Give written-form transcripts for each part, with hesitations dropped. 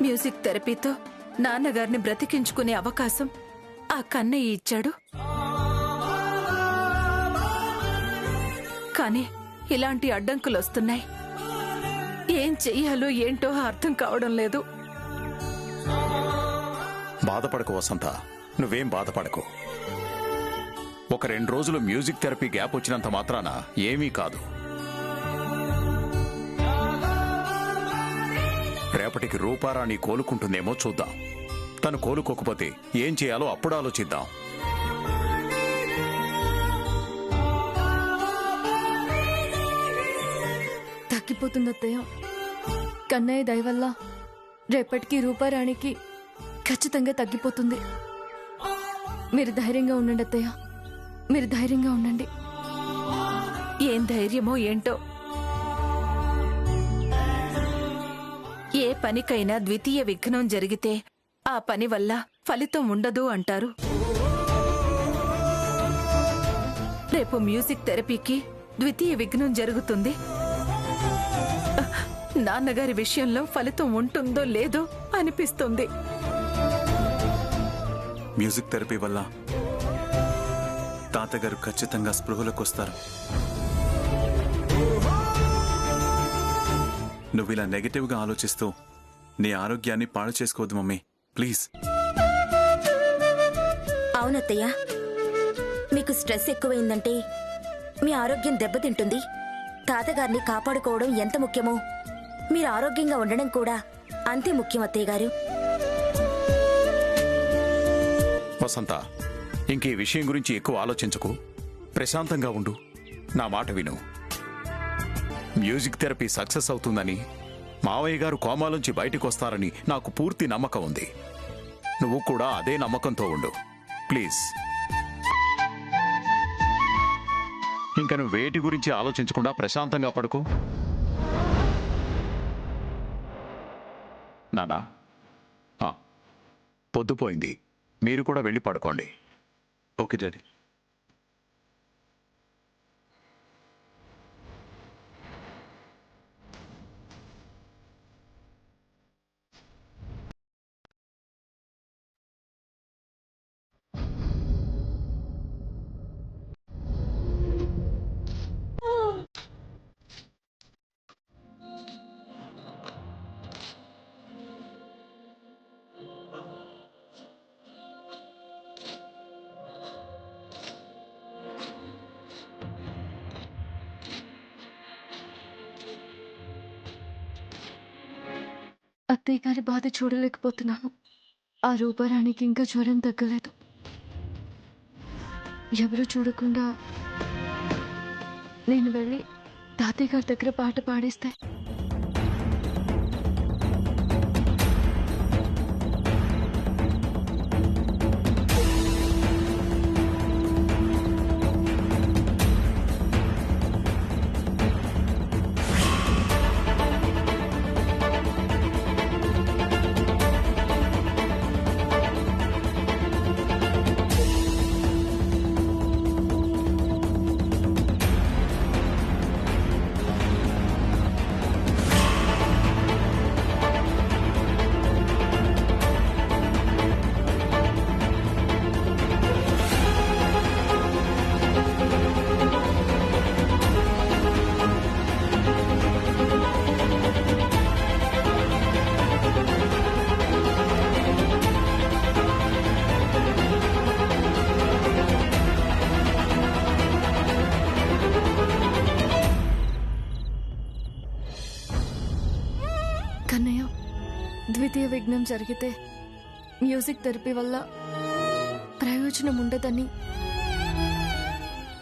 Music థెరపీతో నాన్నగారిని బ్రతికించుకునే అవకాశం ఆ కన్నయ్య ఇచ్చాడు. కానీ ఇలాంటి అడ్డంకులు వస్తున్నాయి. ఏం చెయ్యాలో ఏంటో అర్థం కావడం లేదు. బాధపడకు వసంత, నువ్వేం బాధపడకు. ఒక 2 రోజులు మ్యూజిక్ థెరపీ గ్యాప్ వచ్చినంత మాత్రాన ఏమీ కాదు. రేపటికి రూపారాణి కోలుకుంటుందేమో చూద్దాం. తను కోలుకోకపోతే ఏం చేయాలో అప్పుడు ఆలోచిద్దాం. తగ్గిపోతుంది అత్తయ్య. కన్నయ్య దయ వల్ల రేపటికి రూపారాణికి ఖచ్చితంగా తగ్గిపోతుంది. మీరు ధైర్యంగా ఉండండి అత్తయ్య, మీరు ధైర్యంగా ఉండండి. ఏం ధైర్యమో ఏంటో. ఏ పనికైనా ద్వితీయ విఘ్నం జరిగితే ఆ పని వల్ల ఫలితం ఉండదు అంటారు. రేపు మ్యూజిక్ థెరపీకి ద్వితీయ విఘ్నం జరుగుతుంది. నాన్నగారి విషయంలో ఫలితం ఉంటుందో లేదో అనిపిస్తుంది. మ్యూజిక్ థెరపీ వల్ల తాతగారు ఖచ్చితంగా స్పృహలోకి వస్తారు. నువ్వు ఇలా నెగటివ్గా ఆలోచిస్తూ నీ ఆరోగ్యాన్ని పాడు చేసుకోవద్దు మమ్మీ, ప్లీజ్. అవునత్తయ్య, మీకు స్ట్రెస్ ఎక్కువైందంటే మీ ఆరోగ్యం దెబ్బతింటుంది. తాతగారిని కాపాడుకోవడం ఎంత ముఖ్యమో మీరు ఆరోగ్యంగా ఉండడం కూడా అంతే ముఖ్యం అత్తయ్య గారు. వసంత, ఇంక ఈ విషయం గురించి ఎక్కువ ఆలోచించకు. ప్రశాంతంగా ఉండు. నా మాట విను. మ్యూజిక్ థెరపీ సక్సెస్ అవుతుందని, మావయ్య గారు కోమాలోంచి బయటకు వస్తారని నాకు పూర్తి నమ్మకం ఉంది. నువ్వు కూడా అదే నమ్మకంతో ఉండు ప్లీజ్. ఇంకా నువ్వు వేటి గురించి ఆలోచించకుండా ప్రశాంతంగా పడుకో. నానా, పొద్దుపోయింది, మీరు కూడా వెళ్ళి పడుకోండి. Okay daddy. అత్తయ్య గారి బాధ చూడలేకపోతున్నాను. ఆ రూపారాణికి ఇంకా జ్వరం తగ్గలేదు. ఎవరు చూడకుండా నేను వెళ్ళి తాతయ్య గారి దగ్గర పాట పాడేస్తే కన్నయ్య, ద్వితీయ విఘ్నం జరిగితే మ్యూజిక్ థెరపీ వల్ల ప్రయోజనం ఉండదని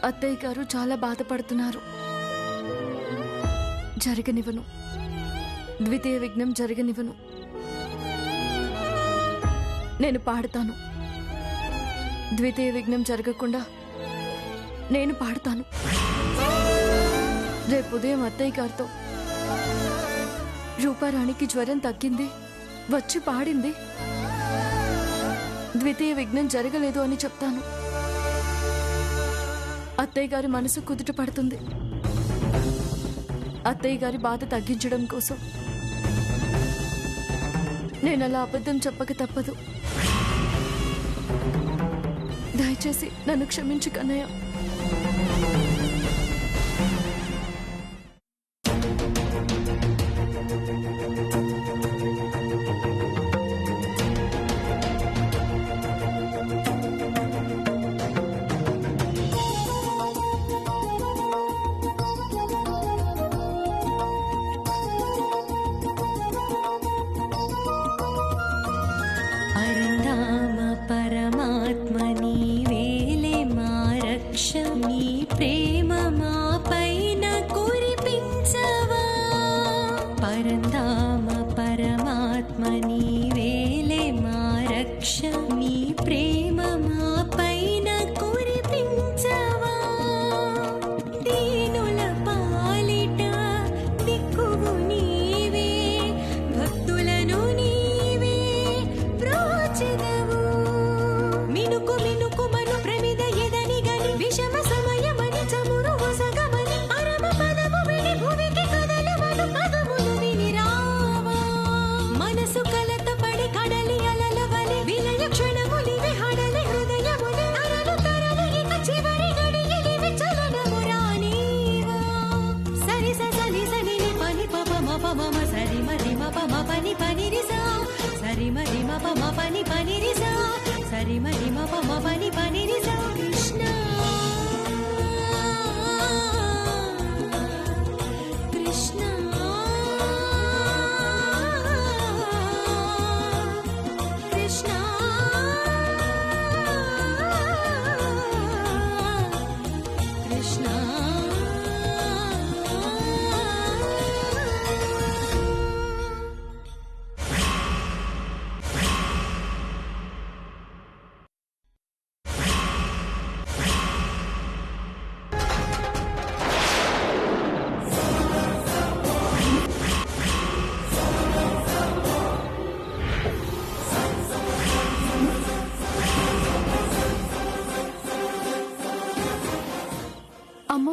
అత్తయ్య గారు చాలా బాధపడుతున్నారు. జరగనివ్వను, ద్వితీయ విఘ్నం జరగనివ్వను. నేను పాడతాను. ద్వితీయ విఘ్నం జరగకుండా నేను పాడతాను. రేపు ఉదయం అత్తయ్య గారితో రూపారాణికి జ్వరం తగ్గింది, వచ్చి పాడింది, ద్వితీయ విఘ్నం జరగలేదు అని చెప్తాను. అత్తయ్య గారి మనసు కుదుట పడుతుంది. అత్తయ్య గారి బాధ తగ్గించడం కోసం నేను అలా అబద్ధం చెప్పక తప్పదు. దయచేసి నన్ను క్షమించు కన్నయ్య. అరుణామ పరమాత్మ నీవేలే మా రక్ష, నీ ప్రేమ మా పైన కురిపించవా. పరంధామ పరమాత్మ నీవేలే మా రక్ష, నీ ప్రేమ మా పైన కురిపించవా. దీనుల పాలిట దిక్కువు నీవే, భక్తులను నీవే బ్రోచెదవు. మినుకు మినుకు మను ప్రమిద ఎదని గని, విషమ సమయమని చమురు వసగమని, పరమ పదము విని భూమికి కదలమను పదములు విని రావా. మనసు కలత పడి కడలి అలల వలె, విలయ క్షణములివి హడలి హృదయముని, తరలు తరలు ఇక చివరి గడియలివి చలనము రానీవా. సరి సని సని పని పమ మప మమ సరి మరి మప మపని పని రిసా, సరి మరి మప మపని పని రిసా, సరి మరి మప మపని పని రిసా. కృష్ణ కృష్ణ కృష్ణ కృష్ణ. అమ్మో,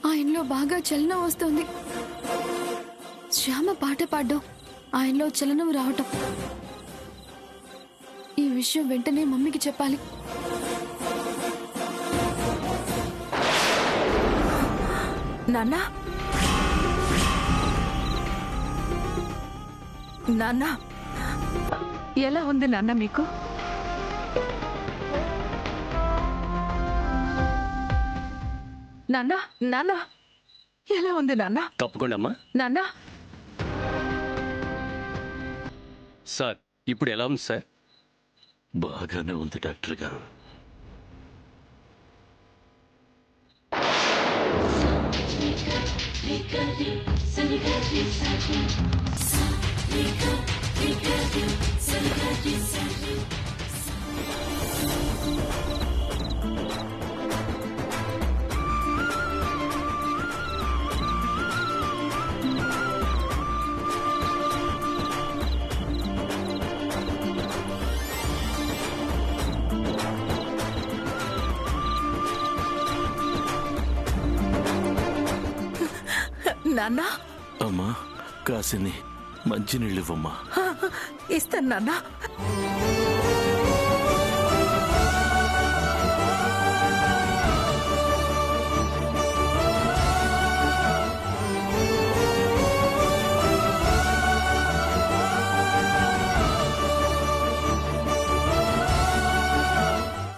ఆయనలో బాగా చలనం వస్తుంది. శ్యామ పాట పాడడం, ఆయనలో చలనం రావటం. ఈ విషయం వెంటనే మమ్మీకి చెప్పాలి. నాన్నా నాన్నా, ఎలా ఉంది నాన్న మీకు? నాన్నా నాన్నా, ఎలా ఉంది నాన్న? తప్పకుండా అమ్మా. నాన్నా సార్ ఇప్పుడు ఎలా ఉంది సార్? బాగానే ఉంది డాక్టర్ గారు. నాన్నా, అమ్మా కాసిని మంచినీళ్ళు ఇవ్వమ్మా. ఇస్తాను నాన్నా.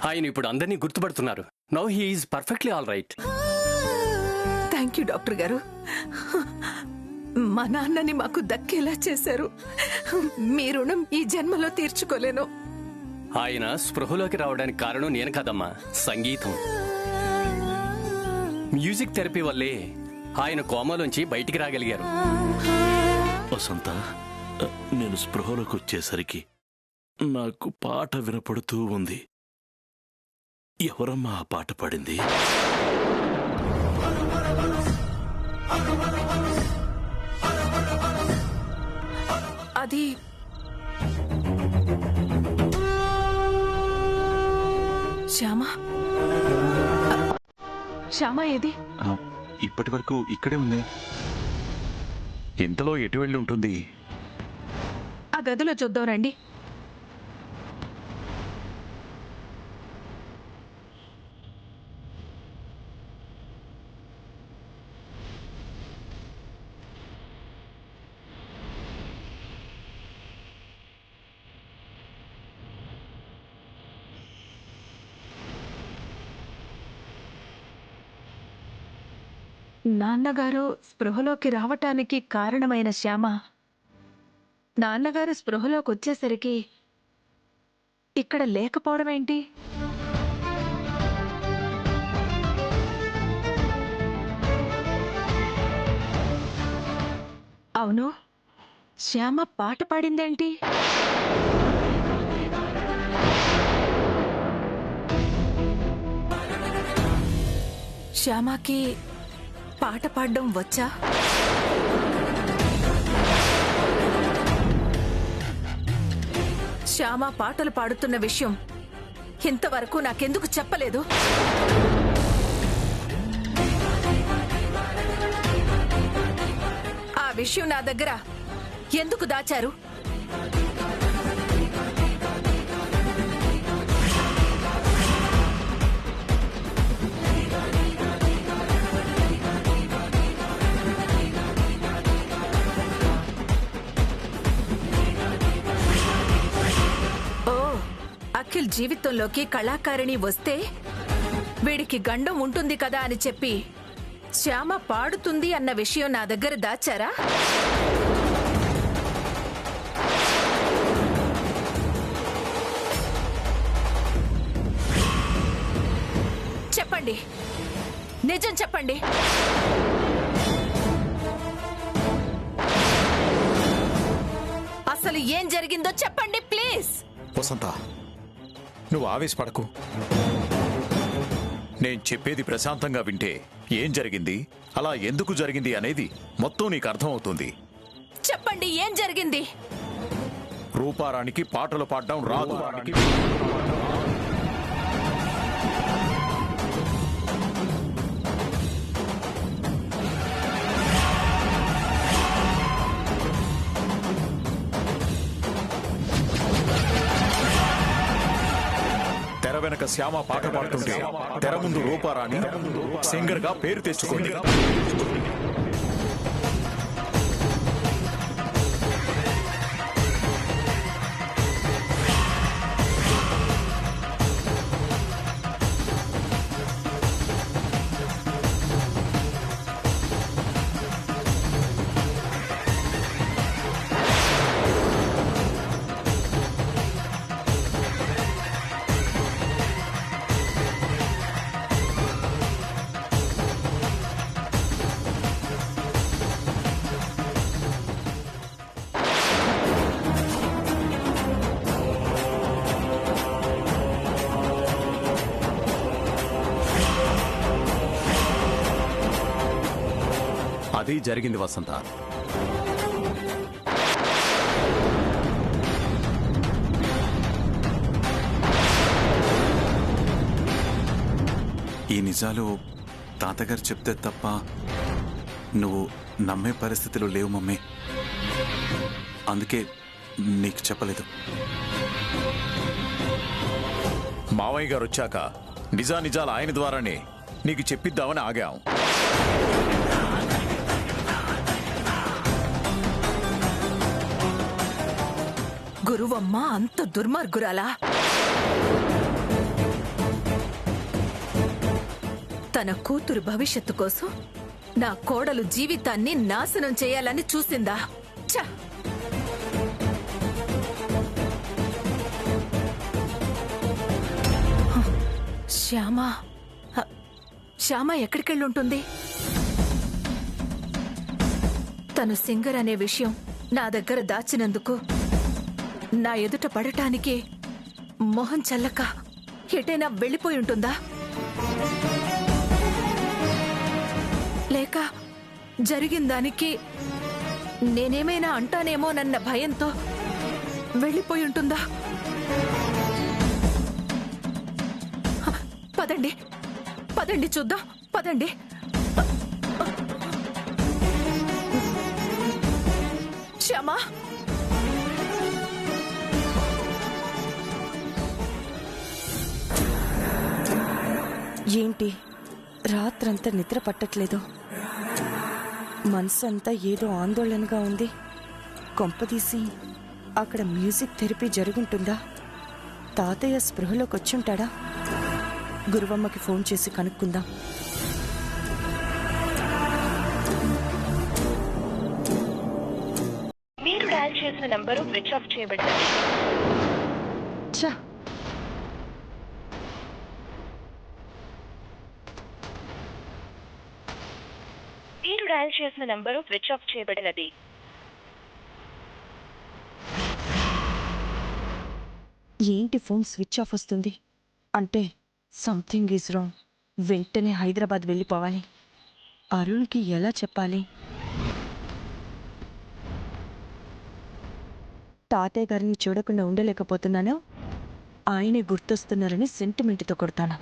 ఆయన ఇప్పుడు అందరినీ గుర్తుపడుతున్నారు. Now he is perfectly all right. Thank you doctor garu. మా నాన్నని మాకు దక్కేలా చేశారు. మీ రుణం ఈ జన్మలో తీర్చుకోలేను. ఆయన స్పృహలోకి రావడానికి కారణం నేను కాదమ్మా, సంగీతం. మ్యూజిక్ థెరపీ వల్లే ఆయన కోమాలోంచి బయటికి రాగలిగారు. వసంత, నేను స్పృహలోకి వచ్చేసరికి నాకు పాట వినపడుతూ ఉంది. ఎవరమ్మా ఆ పాట పాడింది? అది శ్యామ. శ్యామ ఏది? ఇప్పటి వరకు ఇక్కడే ఉంది. ఇంతలో ఎటు వెళ్ళి ఉంటుంది? గదిలో చూద్దాం రండి. నాన్నగారు స్పృహలోకి రావటానికి కారణమైన శ్యామ నాన్నగారు స్పృహలోకి వచ్చేసరికి ఇక్కడ లేకపోవడం ఏంటి? అవును, శ్యామ పాట పాడిందేంటి? శ్యామకి పాట పాడడం వచ్చా? శ్యామ పాటలు పాడుతున్న విషయం ఇంతవరకు నాకెందుకు చెప్పలేదు? ఆ విషయం నా దగ్గర ఎందుకు దాచారు? అఖిల్ జీవితంలోకి కళాకారిణి వస్తే వీడికి గండం ఉంటుంది కదా అని చెప్పి శ్యామ పాడుతుంది అన్న విషయం నా దగ్గర దాచారా? చెప్పండి, నిజం చెప్పండి. అసలు ఏం జరిగిందో చెప్పండి ప్లీజ్. వసంత, నువ్వు ఆవేశపడకు. నేను చెప్పేది ప్రశాంతంగా వింటే ఏం జరిగింది, అలా ఎందుకు జరిగింది అనేది మొత్తం నీకు అర్థమవుతుంది. చెప్పండి, ఏం జరిగింది? రూపారానికి పాటలు పాడడం రాదు. తెర వెనక శ్యామ పాట పాడుతుంటే తెర ముందు రూపారాణి సింగర్ గా పేరు తెచ్చుకుంది. అది జరిగింది వసంత. ఈ నిజాలు తాతగారు చెప్తే తప్ప నువ్వు నమ్మే పరిస్థితిలో లేవు మమ్మీ. అందుకే నీకు చెప్పలేదు. మావయ్య గారు వచ్చాక నిజాలు ఆయన ద్వారానే నీకు చెప్పిద్దామని ఆగాం. గురువమ్మ అంత దుర్మార్గురాలా? తన కూతురు భవిష్యత్తు కోసం నా కోడలు జీవితాన్ని నాశనం చేయాలని చూసిందా? ఛ! శ్యామ ఎక్కడికెళ్ళుంటుంది? తను సింగర్ అనే విషయం నా దగ్గర దాచినందుకు నా ఎదుట పడటానికి మొహం చల్లక ఎటైనా వెళ్ళిపోయి ఉంటుందా? లేక జరిగిన దానికి నేనేమైనా అంటానేమోనన్న భయంతో వెళ్ళిపోయి ఉంటుందా? పదండి పదండి చూద్దాం, పదండి. శ్యామా, ఏంటి రాత్రంతా నిద్ర పట్టట్లేదు, మనసు అంతా ఏదో ఆందోళనగా ఉంది. కొంపదీసి అక్కడ మ్యూజిక్ థెరపీ జరుగుంటుందా? తాతయ్య స్పృహలోకి వచ్చుంటాడా? గురువమ్మకి ఫోన్ చేసి కనుక్కుందాం. మీరు డయల్ చేసిన నంబరు స్విచ్ ఆఫ్ చేయబడింది. మీరు డయల్ చేసిన నంబరు స్విచ్ ఆఫ్ చేయబడినది. ఏంటి ఫోన్ స్విచ్ ఆఫ్ వస్తుంది అంటే సంథింగ్ ఈజ్ రాంగ్. వెంటనే హైదరాబాద్ వెళ్ళిపోవాలి. అరుణ్కి ఎలా చెప్పాలి? తాతయ్య గారిని చూడకుండా ఉండలేకపోతున్నాను. ఆయనే గుర్తొస్తున్నారని సెంటిమెంట్తో కొడతాను.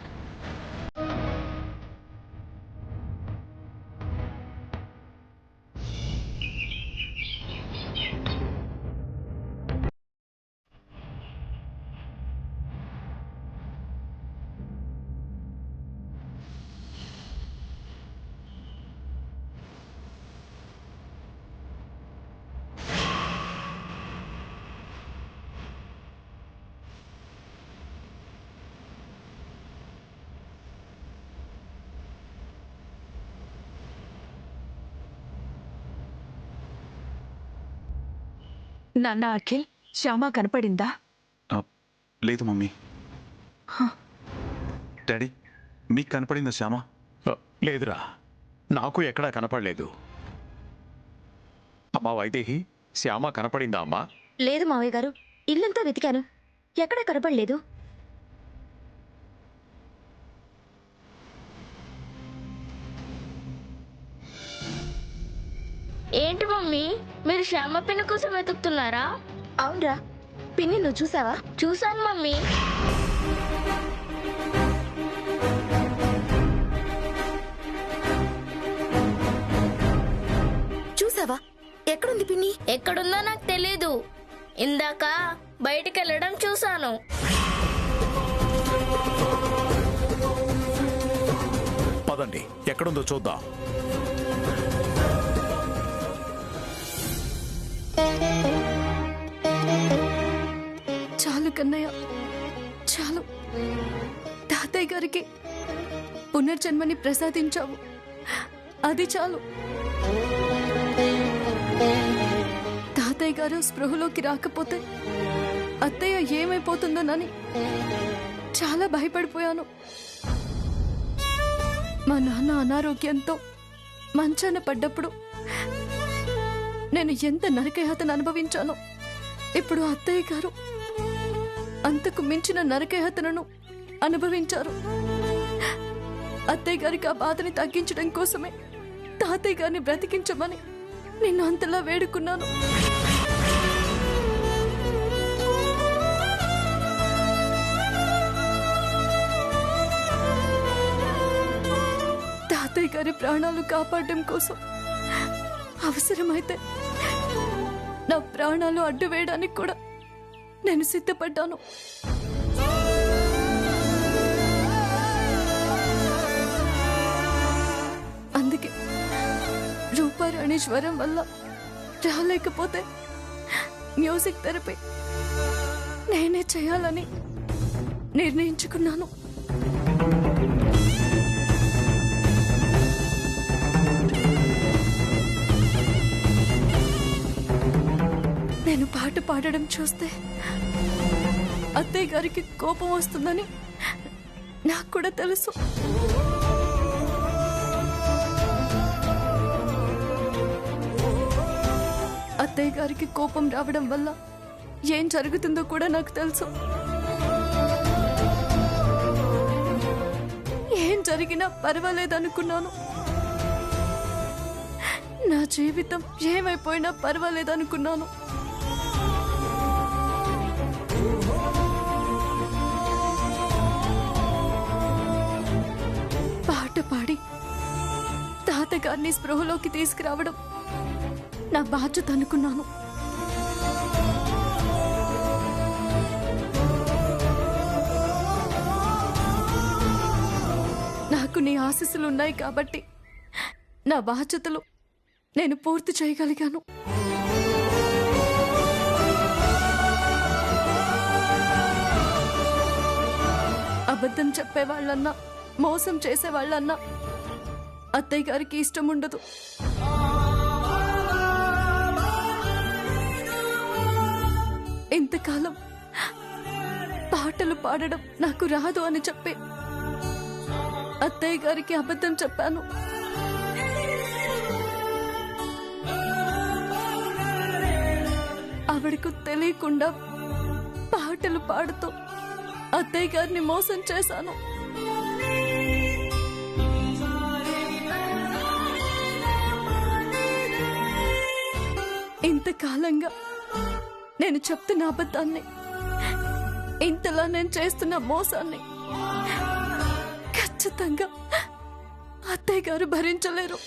నాన్న అఖిల్, శ్యామ కనపడిందా? లేదు మమ్మీ. డాడీ, మీకు కనపడిందా శ్యామ? లేదురా, నాకు ఎక్కడా కనపడలేదు. అమ్మా వైదేహి, శ్యామ కనపడిందా అమ్మా? లేదు మావయ్య గారు, ఇల్లంతా వెతికాను, ఎక్కడ కనపడలేదు. ఏంటి మమ్మీ, మీరు శ్యామ పిన్ని కోసం వెతుకుతున్నారా? అవునరా, పిన్ని నువ్వు చూసావా? చూశాను మమ్మీ. చూసావా? ఎక్కడుంది పిన్ని? ఎక్కడుందో నాకు తెలీదు. ఇందాక బయటికి వెళ్ళడం చూశాను. పదండి, ఎక్కడుందో చూద్దాం. చాలు కన్నయ్య, చాలు. తాతయ్య గారికి పునర్జన్మని ప్రసాదించావు, అది చాలు. తాతయ్య గారు స్పృహలోకి రాకపోతే అత్తయ్య ఏమైపోతుందోనని చాలా భయపడిపోయాను. మా నాన్న అనారోగ్యంతో మంచాన పడ్డప్పుడు నేను ఎంత నరకయాతను అనుభవించానో, ఇప్పుడు అత్తయ్య గారు అంతకు మించిన నరకయాతనను అనుభవించారు. అత్తయ్య గారికి ఆ బాధని తగ్గించడం కోసమే తాతయ్య గారిని బ్రతికించమని నిన్ను అంతలా వేడుకున్నాను. తాతయ్య గారి ప్రాణాలు కాపాడడం కోసం అవసరమైతే నా ప్రాణాలు అడ్డు వేయడానికి కూడా నేను సిద్ధపడ్డాను. అందుకే రూపారాణి జ్వరం వల్ల రాలేకపోతే మ్యూజిక్ థెరపీ నేనే చేయాలని నిర్ణయించుకున్నాను. నేను పాట పాడడం చూస్తే అత్తయ్య గారికి కోపం వస్తుందని నాకు కూడా తెలుసు. అత్తయ్య గారికి కోపం రావడం వల్ల ఏం జరుగుతుందో కూడా నాకు తెలుసు. ఏం జరిగినా పర్వాలేదనుకున్నాను. నా జీవితం ఏమైపోయినా పర్వాలేదనుకున్నాను. పాట పాడి తాతగారిని స్పృహలోకి తీసుకురావడం నా బాధ్యత అనుకున్నాను. ఆశీస్సులు ఉన్నాయి కాబట్టి నా బాధ్యతలు నేను పూర్తి చేయగలిగాను. అబద్ధం చెప్పేవాళ్ళన్నా మోసం చేసేవాళ్ళన్నా అత్తయ్య గారికి ఇష్టం ఉండదు. ఇంతకాలం పాటలు పాడడం నాకు రాదు అని చెప్పి అత్తయ్య గారికి అబద్ధం చెప్పాను. ఆవిడకు తెలియకుండా పాటలు పాడుతూ అత్తయ్య గారిని మోసం చేశాను. ఇంతకాలంగా నేను చెప్తున్న అబద్ధాన్ని, ఇంతలా నేను చేస్తున్న మోసాన్ని ఖచ్చితంగా అత్తయ్య గారు భరించలేరు.